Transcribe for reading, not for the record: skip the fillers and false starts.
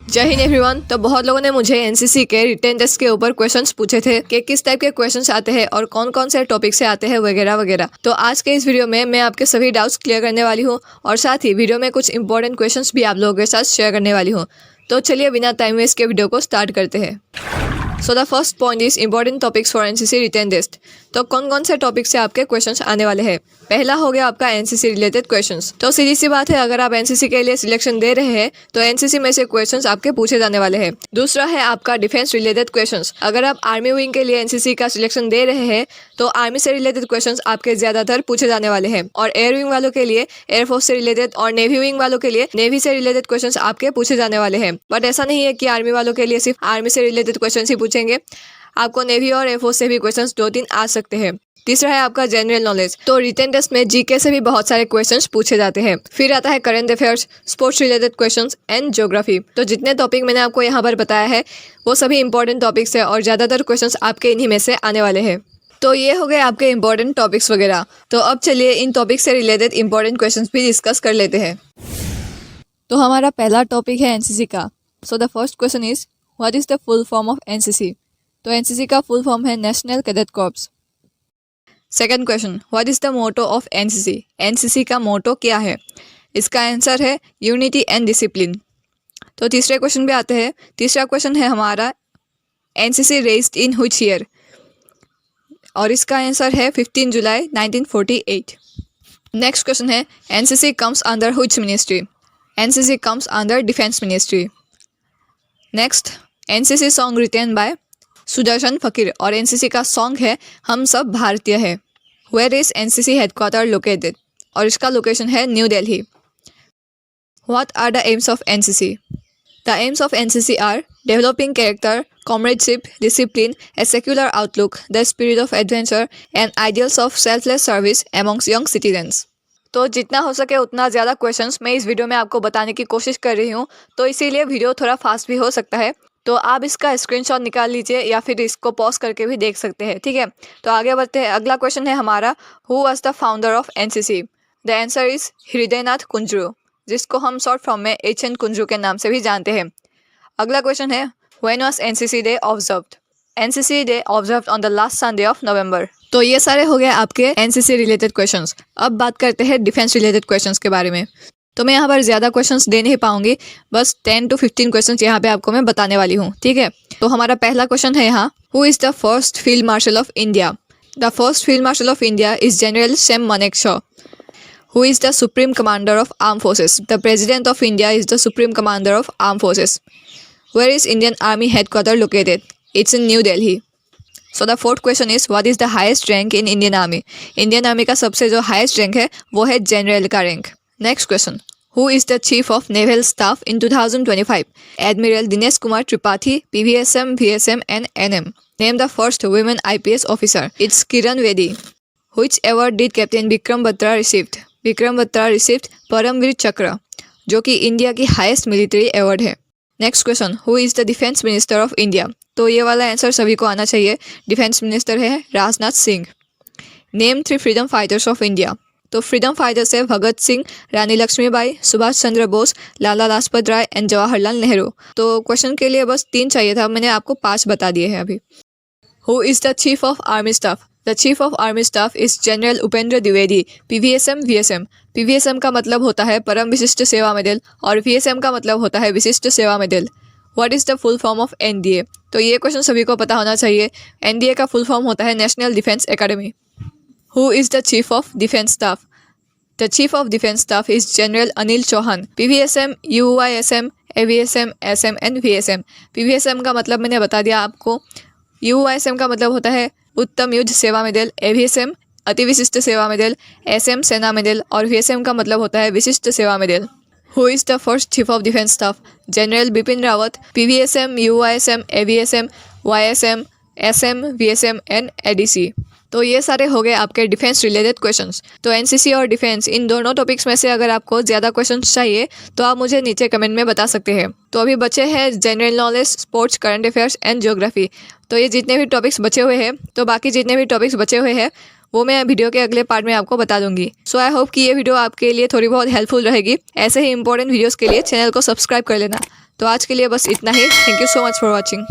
जय हिंद एवरीवन। तो बहुत लोगों ने मुझे एनसीसी के रिटेन टेस्ट के ऊपर क्वेश्चंस पूछे थे कि किस टाइप के क्वेश्चंस आते हैं और कौन कौन से टॉपिक से आते हैं वगैरह वगैरह। तो आज के इस वीडियो में मैं आपके सभी डाउट्स क्लियर करने वाली हूँ और साथ ही वीडियो में कुछ इंपॉर्टेंट क्वेश्चंस भी आप लोगों के साथ शेयर करने वाली हूँ। तो चलिए बिना टाइम वेस्ट के वीडियो को स्टार्ट करते हैं। So the first point is important topics for NCC written test. तो कौन कौन से टॉपिक से आपके क्वेश्चंस आने वाले हैं। पहला हो गया आपका एनसीसी रिलेटेड क्वेश्चंस। तो सीधी सी बात है, अगर आप एनसीसी के लिए सिलेक्शन दे रहे हैं तो एनसीसी में से क्वेश्चंस आपके पूछे जाने वाले हैं। दूसरा है आपका डिफेंस रिलेटेड क्वेश्चंस। अगर आप आर्मी विंग के लिए एनसीसी का सिलेक्शन दे रहे हैं तो आर्मी से रिलेटेड क्वेश्चंस आपके ज्यादातर पूछे जाने वाले हैं। और एयर विंग वालों के लिए एयरफोर्स से रिलेटेड और नेवी विंग वालों के लिए नेवी से रिलेटेड क्वेश्चंस आपके पूछे जाने वाले हैं। बट ऐसा नहीं है कि आर्मी वालों के लिए सिर्फ आर्मी से रिलेटेड क्वेश्चन ही पूछेंगे, आपको नेवी और एयरफोर्स से भी क्वेश्चंस 2-3 आ सकते हैं। तीसरा है आपका जनरल नॉलेज। तो रिटेन टेस्ट में जीके से भी बहुत सारे क्वेश्चंस पूछे जाते हैं। फिर आता है current affairs, sports related questions and geography. तो जितने टॉपिक मैंने आपको यहाँ पर बताया है वो सभी इंपॉर्टेंट टॉपिक्स है और ज़्यादातर क्वेश्चंस आपके इन्हीं में से आने वाले हैं। तो ये हो गए आपके इंपॉर्टेंट टॉपिक्स वगैरह। तो अब चलिए इन टॉपिक से रिलेटेड इंपॉर्टेंट क्वेश्चंस भी डिस्कस कर लेते हैं। तो हमारा पहला टॉपिक है एनसीसी का। So the first question is what is the full form of NCC. तो एनसीसी का फुल फॉर्म है national cadet corps. Second question, what is the motto of NCC. NCC का मोटो क्या है। इसका आंसर है यूनिटी एंड डिसिप्लिन। तो तीसरे क्वेश्चन पे आते हैं। तीसरा क्वेश्चन है हमारा NCC raised in which year, और इसका आंसर है 15 जुलाई 1948। नेक्स्ट क्वेश्चन है NCC comes under which ministry. NCC comes under defence ministry. Next, NCC song written by Sudarshan फकीर, और एनसीसी का सॉन्ग है हम सब भारतीय है। Where is NCC headquarter located, और इसका लोकेशन है New Delhi. What are the aims of NCC. The aims of NCC are developing character, comradeship, discipline, a secular outlook, the spirit of adventure and ideals of selfless service amongst young citizens। तो जितना हो सके उतना ज़्यादा questions मैं इस video में आपको बताने की कोशिश कर रही हूँ, तो इसीलिए वीडियो थोड़ा फास्ट भी हो सकता है। तो आप इसका स्क्रीनशॉट निकाल लीजिए या फिर इसको पॉज करके भी देख सकते हैं, ठीक है। तो आगे बढ़ते हैं। अगला क्वेश्चन है हमारा who was the founder of NCC. The answer is Hridaynath Kunzru, जिसको हम शॉर्ट फॉर्म में HN कुंजरू के नाम से भी जानते हैं। अगला क्वेश्चन है when was NCC day observed. NCC day observed on the last Sunday of November. तो ये सारे हो गए आपके एनसीसी रिलेटेड क्वेश्चंस। अब बात करते हैं डिफेंस रिलेटेड क्वेश्चंस के बारे में। तो मैं यहाँ पर ज़्यादा क्वेश्चंस दे नहीं पाऊंगी, बस 10 to 15 क्वेश्चंस यहाँ पे आपको मैं बताने वाली हूँ, ठीक है। तो हमारा पहला क्वेश्चन है यहाँ, who is the first field marshal of India. The first field marshal of India is general Sam Manekshaw. Who is the supreme commander of arm forces. The president of India is the supreme commander of arm forces. Where is Indian army headquarter located. It's in New Delhi. So the fourth question is what is the highest rank in Indian army. Indian army का सबसे जो highest rank है वो है general का rank. Next question, who is the chief of naval staff in 2025। Admiral Dinesh Kumar Tripathi, PVSM, VSM and NM। Name the first women IPS officer. It's Kiran Bedi. Which award did captain Vikram Batra received. Vikram Batra received Paramvir Chakra, जो कि India की highest military award है। Next question, who is the defence minister of India. तो ये वाला answer सभी को आना चाहिए। डिफेंस मिनिस्टर है Rajnath Singh. Name 3 freedom fighters of India. तो फ्रीडम फाइटर्स है भगत सिंह, रानी लक्ष्मीबाई, सुभाष चंद्र बोस, लाला लाजपत राय एंड जवाहरलाल नेहरू। तो क्वेश्चन के लिए बस 3 चाहिए था, मैंने आपको 5 बता दिए हैं अभी। Who is the chief of army staff. The chief of army staff is general Upendra Dwivedi, PVSM, VSM। PVSM का मतलब होता है परम विशिष्ट सेवा मेडल और VSM का मतलब होता है विशिष्ट सेवा medal. What is the full form of NDA। तो ये क्वेश्चन सभी को पता होना चाहिए। NDA का फुल फॉर्म होता है national defence academy. Who is the chief of defence staff. The chief of defence staff is general Anil Chauhan, PVSM, UISM, AVSM, SM and VSM। PVSM का मतलब मैंने बता दिया आपको। UISM का मतलब होता है उत्तम युद्ध सेवा मेडल, AVSM अति विशिष्ट सेवा मेडल, SM सेना मेडल और VSM का मतलब होता है विशिष्ट सेवा medal. Who is the first chief of defence staff. General Bipin Rawat, PVSM, UISM, AVSM, YSM, SM, VSM and ADC। तो ये सारे हो गए आपके डिफेंस रिलेटेड क्वेश्चंस। तो एनसीसी और डिफेंस इन दोनों टॉपिक्स में से अगर आपको ज़्यादा क्वेश्चंस चाहिए तो आप मुझे नीचे कमेंट में बता सकते हैं। तो अभी बचे हैं general knowledge, sports, current affairs and geography. तो ये जितने भी टॉपिक्स बचे हुए हैं, तो बाकी जितने भी टॉपिक्स बचे हुए हैं वो मैं वीडियो के अगले पार्ट में आपको बता दूंगी। सो आई होप कि ये वीडियो आपके लिए थोड़ी बहुत हेल्पफुल रहेगी। ऐसे ही इंपॉर्टेंट वीडियोस के लिए चैनल को सब्सक्राइब कर लेना। तो आज के लिए बस इतना ही। Thank you so much for watching.